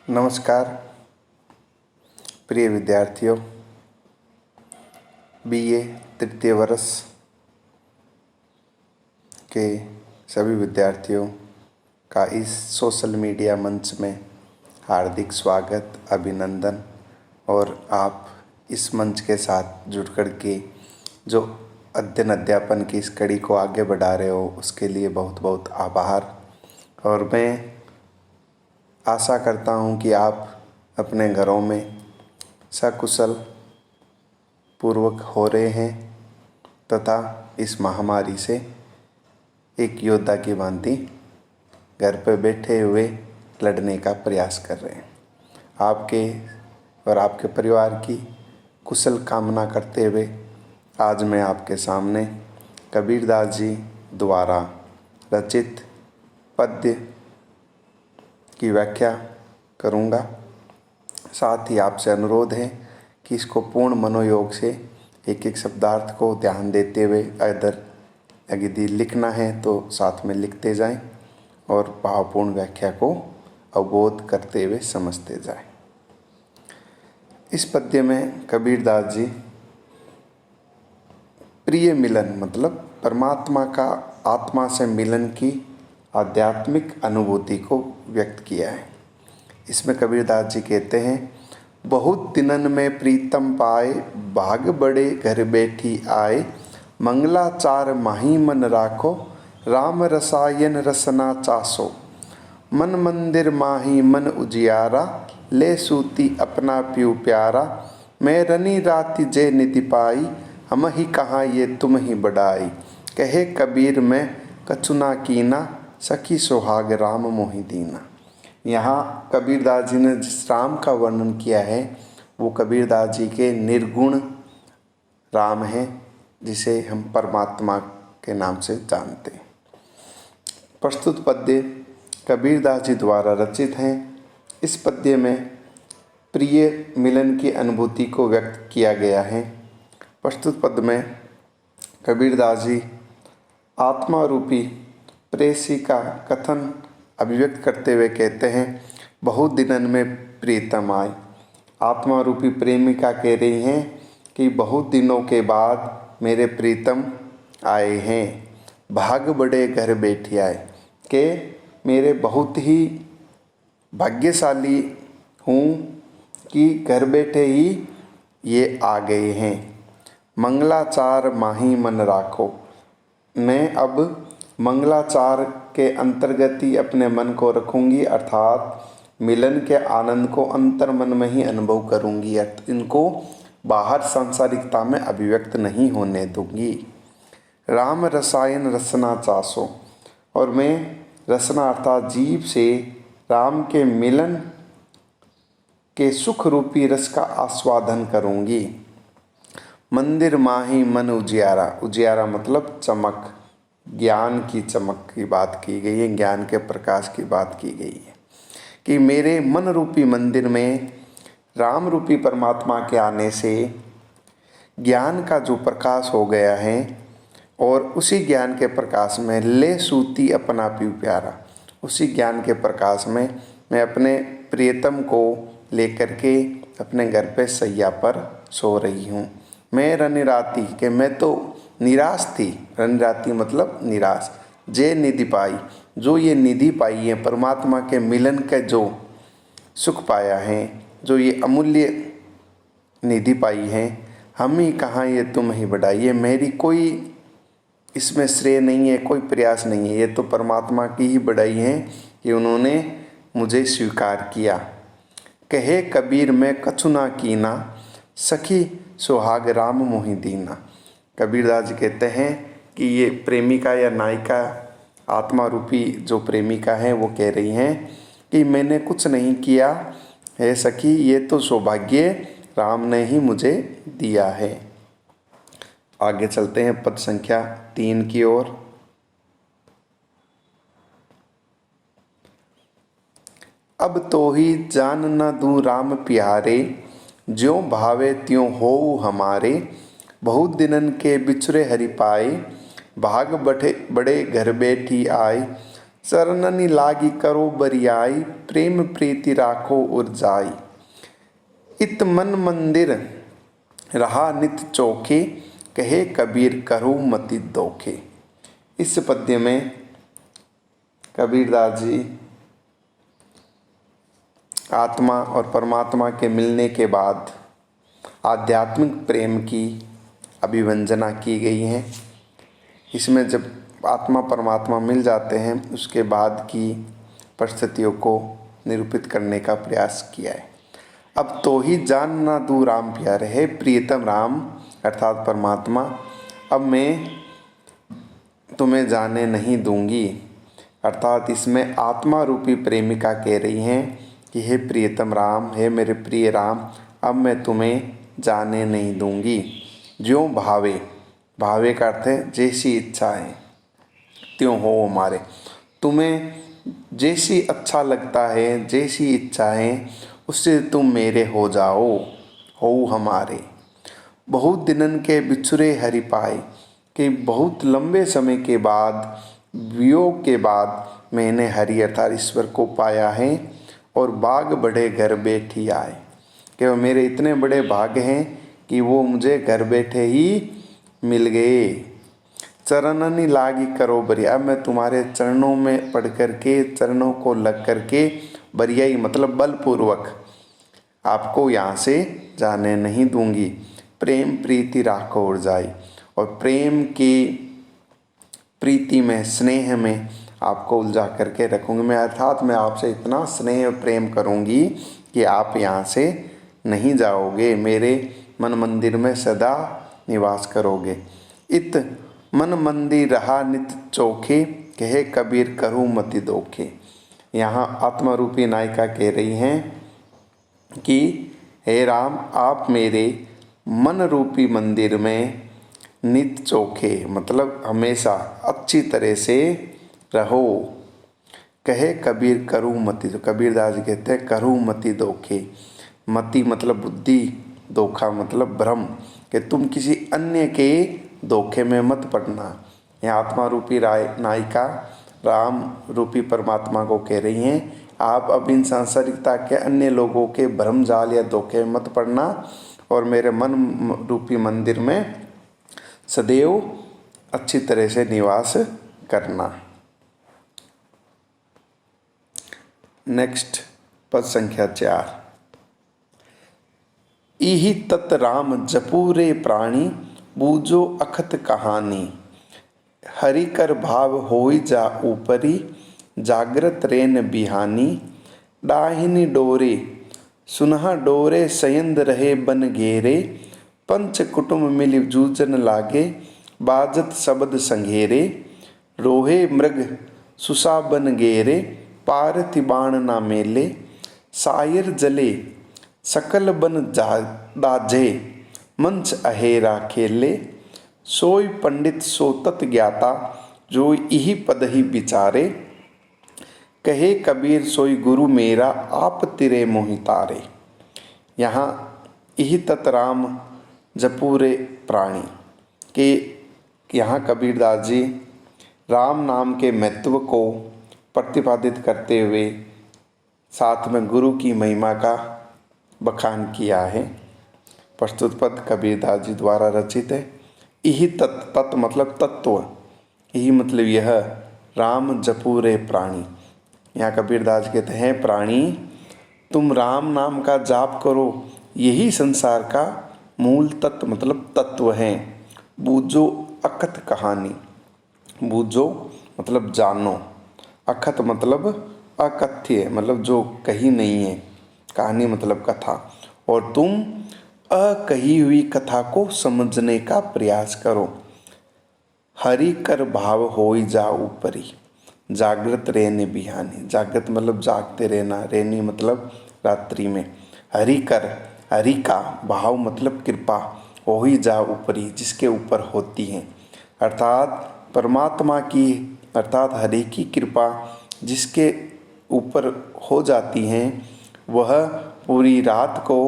नमस्कार प्रिय विद्यार्थियों, बीए तृतीय वर्ष के सभी विद्यार्थियों का इस सोशल मीडिया मंच में हार्दिक स्वागत, अभिनंदन। और आप इस मंच के साथ जुड़ कर के जो अध्ययन अध्यापन की इस कड़ी को आगे बढ़ा रहे हो उसके लिए बहुत बहुत आभार। और मैं आशा करता हूँ कि आप अपने घरों में सकुशल पूर्वक हो रहे हैं तथा इस महामारी से एक योद्धा की भांति घर पर बैठे हुए लड़ने का प्रयास कर रहे हैं। आपके और आपके परिवार की कुशल कामना करते हुए आज मैं आपके सामने कबीरदास जी द्वारा रचित पद्य की व्याख्या करूँगा। साथ ही आपसे अनुरोध है कि इसको पूर्ण मनोयोग से एक एक शब्दार्थ को ध्यान देते हुए अदर यदि लिखना है तो साथ में लिखते जाएं और भावपूर्ण व्याख्या को अवबोध करते हुए समझते जाएं। इस पद्य में कबीरदास जी प्रिय मिलन मतलब परमात्मा का आत्मा से मिलन की आध्यात्मिक अनुभूति को व्यक्त किया है। इसमें कबीरदास जी कहते हैं, बहुत दिनन में प्रीतम पाए, भाग बड़े घर बैठी आए, मंगलाचार माही मन राखो, राम रसायन रसना चासो, मन मंदिर माही मन उजियारा, ले सूती अपना प्यू प्यारा, मैं रनी राति जे निधि पाई, हम ही कहाँ ये तुम ही बढ़ाई, कहे कबीर में कछुना कीना, सखी सुहाग राम मोहि दीना। यहाँ कबीरदास जी ने जिस राम का वर्णन किया है वो कबीरदास जी के निर्गुण राम हैं, जिसे हम परमात्मा के नाम से जानते हैं। प्रस्तुत पद्य कबीरदास जी द्वारा रचित हैं। इस पद्य में प्रिय मिलन की अनुभूति को व्यक्त किया गया है। प्रस्तुत पद में कबीरदास जी आत्मा रूपी प्रेयसी का कथन अभिव्यक्त करते हुए कहते हैं, बहुत दिनन में प्रीतम आए। आत्मा रूपी प्रेमिका कह रही हैं कि बहुत दिनों के बाद मेरे प्रीतम आए हैं। भाग बड़े घर बैठे आए के मेरे बहुत ही भाग्यशाली हूँ कि घर बैठे ही ये आ गए हैं। मंगलाचार माही मन राखो, मैं अब मंगलाचार के अंतर्गत ही अपने मन को रखूंगी, अर्थात मिलन के आनंद को अंतर मन में ही अनुभव करूंगी, इनको बाहर सांसारिकता में अभिव्यक्त नहीं होने दूंगी। राम रसायन रसना चासो, और मैं रसना अर्थात जीभ से राम के मिलन के सुख रूपी रस का आस्वादन करूंगी। मंदिर माही मन उजियारा, उजियारा मतलब चमक, ज्ञान की चमक की बात की गई है, ज्ञान के प्रकाश की बात की गई है कि मेरे मन रूपी मंदिर में राम रूपी परमात्मा के आने से ज्ञान का जो प्रकाश हो गया है और उसी ज्ञान के प्रकाश में ले सूती अपना प्यू प्यारा, उसी ज्ञान के प्रकाश में मैं अपने प्रियतम को लेकर के अपने घर पे सैया पर सो रही हूँ। मैं रनिराती के मैं तो निराश थी, रनिराती मतलब निराश, जे निधि पाई, जो ये निधि पाई है परमात्मा के मिलन का जो सुख पाया है, जो ये अमूल्य निधि पाई है, हम ही कहाँ ये तुम ही बढ़ाई है। मेरी कोई इसमें श्रेय नहीं है, कोई प्रयास नहीं है, ये तो परमात्मा की ही बढ़ाई है कि उन्होंने मुझे स्वीकार किया। कहे कबीर में कछुना कीना, सखी सुहाग राम मोहि दीना। कबीरदास जी कहते हैं कि ये प्रेमिका या नायिका आत्मा रूपी जो प्रेमिका है वो कह रही हैं कि मैंने कुछ नहीं किया है सखी, ये तो सौभाग्य राम ने ही मुझे दिया है। आगे चलते हैं पद संख्या 3 की ओर। अब तो ही जान न दूँ राम प्यारे, ज्यों भावे त्यों होऊ हमारे, बहुत दिनन के बिछुरे हरि पाए, भाग बड़े घर बैठी आए, चरणनि लागी करो बरियाई, प्रेम प्रीति राखो उरजाई। इत मन मंदिर रहा नित चोखे, कहे कबीर करो मति दोखे। इस पद्य में कबीरदास जी आत्मा और परमात्मा के मिलने के बाद आध्यात्मिक प्रेम की अभिव्यंजना की गई है। इसमें जब आत्मा परमात्मा मिल जाते हैं उसके बाद की परिस्थितियों को निरूपित करने का प्रयास किया है। अब तो ही जान ना दू राम प्यारे है, प्रियतम राम अर्थात परमात्मा, अब मैं तुम्हें जाने नहीं दूंगी। अर्थात इसमें आत्मा रूपी प्रेमिका कह रही हैं कि हे प्रियतम राम, हे मेरे प्रिय राम, अब मैं तुम्हें जाने नहीं दूंगी। ज्यों भावे, भावे का अर्थ है जैसी इच्छा है, त्यों हो हमारे, तुम्हें जैसी अच्छा लगता है, जैसी इच्छा है उससे तुम मेरे हो जाओ, हो हमारे। बहुत दिनन के बिछुरे हरि पाए, कि बहुत लंबे समय के बाद, वियोग के बाद मैंने हरि अर्थात ईश्वर को पाया है। और बाग बड़े घर बैठी आए, कि वो मेरे इतने बड़े भाग्य हैं कि वो मुझे घर बैठे ही मिल गए। चरणनि लागी करो बरिया, अब मैं तुम्हारे चरणों में पढ़ करके, चरणों को लग करके, बरियाई मतलब बलपूर्वक आपको यहाँ से जाने नहीं दूंगी। प्रेम प्रीति राखो उरजाई, और प्रेम की प्रीति में, स्नेह में आपको उलझा करके रखूँगी मैं। अर्थात मैं आपसे इतना स्नेह और प्रेम करूँगी कि आप यहाँ से नहीं जाओगे, मेरे मन मंदिर में सदा निवास करोगे। इत मन मंदिर रहा नित चोखे, कहे कबीर करूँ मति दोखे। यहाँ आत्मा रूपी नायिका कह रही हैं कि हे राम, आप मेरे मन रूपी मंदिर में नित चोखे मतलब हमेशा अच्छी तरह से रहो। कहे कबीर करूँ मति, तो कबीरदास जी कहते हैं करूँ मति दोखे। मति मतलब बुद्धि, धोखा मतलब भ्रम, कि तुम किसी अन्य के धोखे में मत पड़ना। यहाँ आत्मा रूपी नायिका राम रूपी परमात्मा को कह रही हैं, आप अब इन सांसारिकता के अन्य लोगों के भ्रम जाल या धोखे में मत पड़ना, और मेरे मन रूपी मंदिर में सदैव अच्छी तरह से निवास करना। नेक्स्ट पद संख्या 4। इहि तत् राम जपूरे प्राणी, बूझो अखत कहानी। हरि कर भाव होई जा ऊपरी, जागृत रेन बिहानी। डाहिनी डोरे सुनहा डोरे, सयंद रहे बन घेरे। पंच कुटुंब मिल जूझन लागे, बाजत शब्द संघेरे। रोहे मृग सुसा बन घेरे, पारथि बाण ना मेले। सायर जले सकल बन दाझे, मंच अहेरा खेले। सोई पंडित सो तत् ज्ञाता, जो इहि पद ही विचारे। कहे कबीर सोई गुरु मेरा, आप तिरे मोहितारे। यहाँ इहि तत् राम जपूरे प्राणी के यहाँ कबीरदास जी राम नाम के महत्व को प्रतिपादित करते हुए साथ में गुरु की महिमा का बखान किया है। प्रस्तुत पद कबीरदास जी द्वारा रचित है। इहि तत्, तत् मतलब तत्व, यही मतलब यह राम जपूरे प्राणी। यहाँ कबीरदास कहते हैं प्राणी तुम राम नाम का जाप करो, यही संसार का मूल तत्व मतलब तत्व है। बूझो अकथ कहानी, बूझो मतलब जानो, अखत मतलब अकथ्य मतलब जो कही नहीं है, कहानी मतलब कथा, और तुम अकही हुई कथा को समझने का प्रयास करो। हरि कर भाव होई जा ऊपरी, जागृत रहने बिहानी। जागृत मतलब जागते रहना, रहनी मतलब रात्रि में। हरि कर, हरि का भाव मतलब कृपा, होई जा ऊपरी जिसके ऊपर होती है, अर्थात परमात्मा की अर्थात हरि की कृपा जिसके ऊपर हो जाती हैं वह पूरी रात को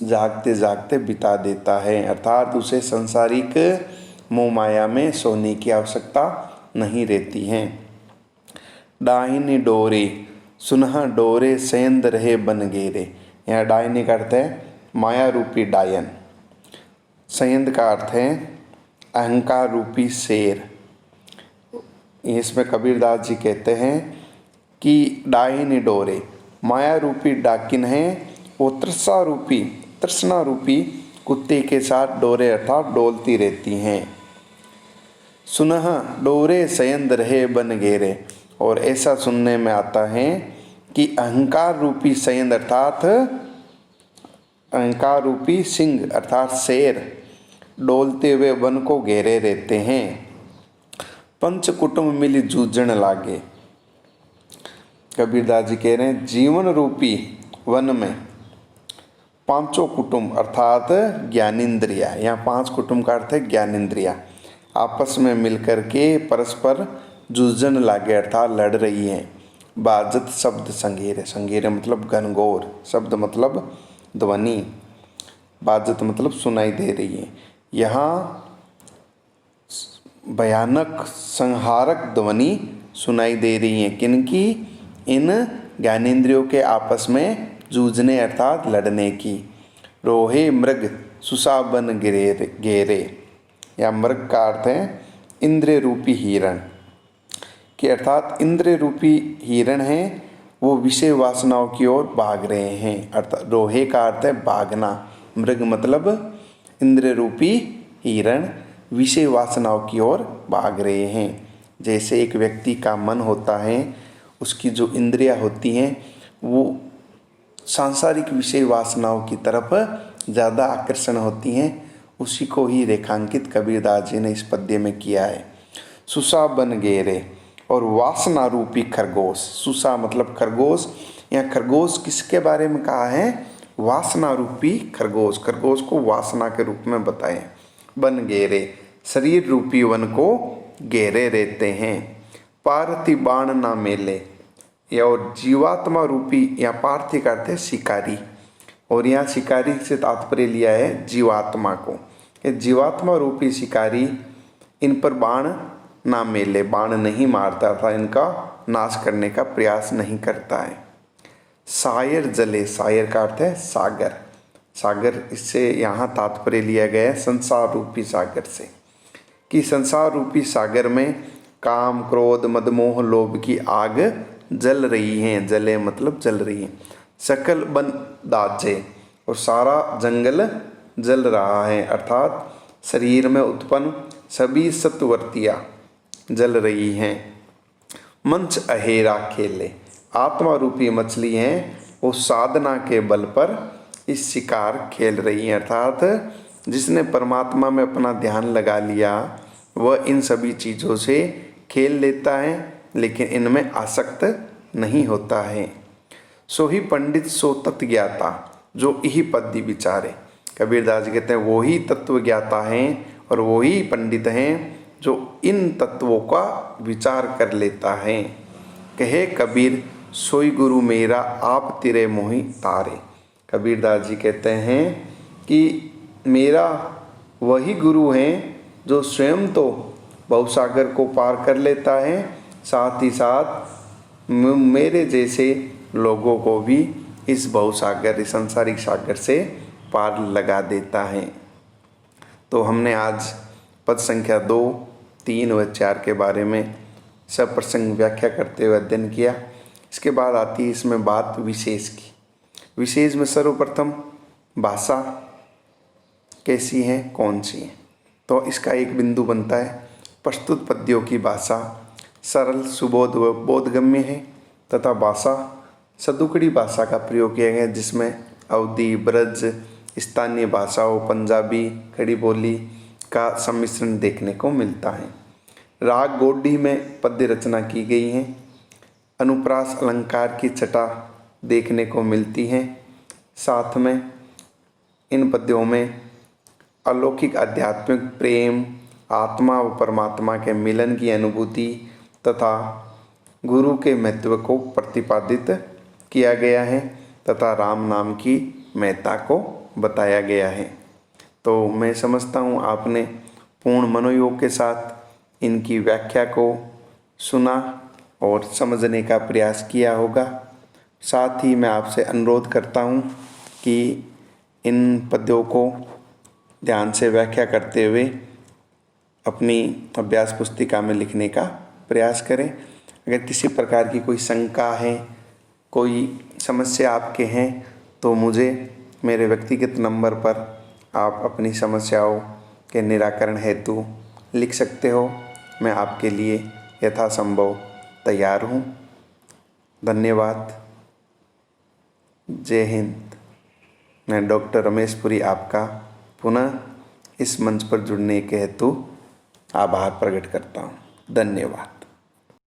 जागते जागते बिता देता है, अर्थात उसे सांसारिक मोह माया में सोने की आवश्यकता नहीं रहती है। डाहिनी डोरे सुनह डोरे सेंद रहे बन गेरे। यहाँ डाहिनी का अर्थ है माया रूपी डायन, सेंद का अर्थ है अहंकार रूपी शेर। इसमें कबीरदास जी कहते हैं कि डाहिनी डोरे माया रूपी डाकिन है, वो तृष्णा रूपी कुत्ते के साथ डोरे अर्थात डोलती रहती हैं। सुनह डोरे सयंद रहे बन घेरे, और ऐसा सुनने में आता है कि अहंकार रूपी सयंद अर्थात अहंकार रूपी सिंह अर्थात शेर डोलते हुए वन को घेरे रहते हैं। पंच कुटुंब मिली जूझण लागे। कबीरदास जी कह रहे हैं जीवन रूपी वन में पांचों कुटुंब अर्थात ज्ञानेंद्रिया, यहाँ पांच कुटुंब का अर्थ है ज्ञानेंद्रिया, आपस में मिलकर के परस्पर जूझन लागे अर्थात लड़ रही हैं। बाजत शब्द संगेरे, संगेरे मतलब घनघोर, शब्द मतलब ध्वनि, बाजत मतलब सुनाई दे रही है। यहाँ भयानक संहारक ध्वनि सुनाई दे रही है किनकी? इन ज्ञानेंद्रियों के आपस में जूझने अर्थात लड़ने की। रोहे मृग सुसाबन घेरे, या मृग का अर्थ है इंद्रिय रूपी हिरण, कि अर्थात इंद्रिय रूपी हिरण हैं वो विषय वासनाओं की ओर भाग रहे हैं। अर्थात रोहे का अर्थ है भागना, मृग मतलब इंद्रिय रूपी हिरण विषय वासनाओं की ओर भाग रहे हैं। जैसे एक व्यक्ति का मन होता है, उसकी जो इंद्रियां होती हैं वो सांसारिक विषय वासनाओं की तरफ ज़्यादा आकर्षण होती हैं, उसी को ही रेखांकित कबीरदास जी ने इस पद्य में किया है। सुसा बन गेरे, और वासना रूपी खरगोश, सुसा मतलब खरगोश, यहाँ खरगोश किसके बारे में कहा है? वासना रूपी खरगोश, खरगोश को वासना के रूप में बताएं। बन गेरे शरीर रूपी वन को घेरे रहते हैं। पार्थी बाण ना मेले, या और जीवात्मा रूपी, या पार्थी का अर्थ है शिकारी, और यहाँ शिकारी से तात्पर्य लिया है जीवात्मा को। ये जीवात्मा रूपी शिकारी इन पर बाण ना मेले, बाण नहीं मारता था, इनका नाश करने का प्रयास नहीं करता है। सायर जले, सायर का अर्थ है सागर, सागर इससे यहाँ तात्पर्य लिया गया है संसार रूपी सागर से, कि संसार रूपी सागर में काम क्रोध मदमोह लोभ की आग जल रही है। जले मतलब जल रही है। सकल बन दाजे, और सारा जंगल जल रहा है, अर्थात शरीर में उत्पन्न सभी सत्वर्तियाँ जल रही हैं। मंच अहेरा खेले, आत्मा रूपी मछली हैं वो साधना के बल पर इस शिकार खेल रही हैं, अर्थात जिसने परमात्मा में अपना ध्यान लगा लिया वह इन सभी चीज़ों से खेल लेता है, लेकिन इनमें आसक्त नहीं होता है। सो ही पंडित सो तत्व ज्ञाता जो यही पद्य विचारे। कबीरदास जी कहते हैं वो ही तत्व ज्ञाता हैं और वो ही पंडित हैं जो इन तत्वों का विचार कर लेता है। कहे कबीर सोई गुरु मेरा आप तिरे मोहि तारे। कबीरदास जी कहते हैं कि मेरा वही गुरु हैं जो स्वयं तो भवसागर को पार कर लेता है, साथ ही साथ मेरे जैसे लोगों को भी इस भवसागर, इस सांसारिक सागर से पार लगा देता है। तो हमने आज पद संख्या 2, 3 व 4 के बारे में सब प्रसंग व्याख्या करते हुए अध्ययन किया। इसके बाद आती है इसमें बात विशेष की। विशेष में सर्वप्रथम भाषा कैसी है, कौन सी है, तो इसका एक बिंदु बनता है प्रस्तुत पद्यों की भाषा सरल सुबोध व बोधगम्य है तथा भाषा सदुकड़ी भाषा का प्रयोग किया गया जिसमें अवधी, ब्रज, स्थानीय भाषाओं, पंजाबी, खड़ी बोली का सम्मिश्रण देखने को मिलता है। राग गोडी में पद्य रचना की गई है। अनुप्रास अलंकार की छटा देखने को मिलती है। साथ में इन पद्यों में अलौकिक आध्यात्मिक प्रेम, आत्मा व परमात्मा के मिलन की अनुभूति तथा गुरु के महत्व को प्रतिपादित किया गया है तथा राम नाम की महत्ता को बताया गया है। तो मैं समझता हूँ आपने पूर्ण मनोयोग के साथ इनकी व्याख्या को सुना और समझने का प्रयास किया होगा। साथ ही मैं आपसे अनुरोध करता हूँ कि इन पद्यों को ध्यान से व्याख्या करते हुए अपनी अभ्यास पुस्तिका में लिखने का प्रयास करें। अगर किसी प्रकार की कोई शंका है, कोई समस्या आपके हैं, तो मुझे मेरे व्यक्तिगत नंबर पर आप अपनी समस्याओं के निराकरण हेतु लिख सकते हो। मैं आपके लिए यथासंभव तैयार हूँ। धन्यवाद। जय हिंद। मैं डॉक्टर रमेश पुरी आपका पुनः इस मंच पर जुड़ने के हेतु आभार प्रकट करता हूँ। धन्यवाद।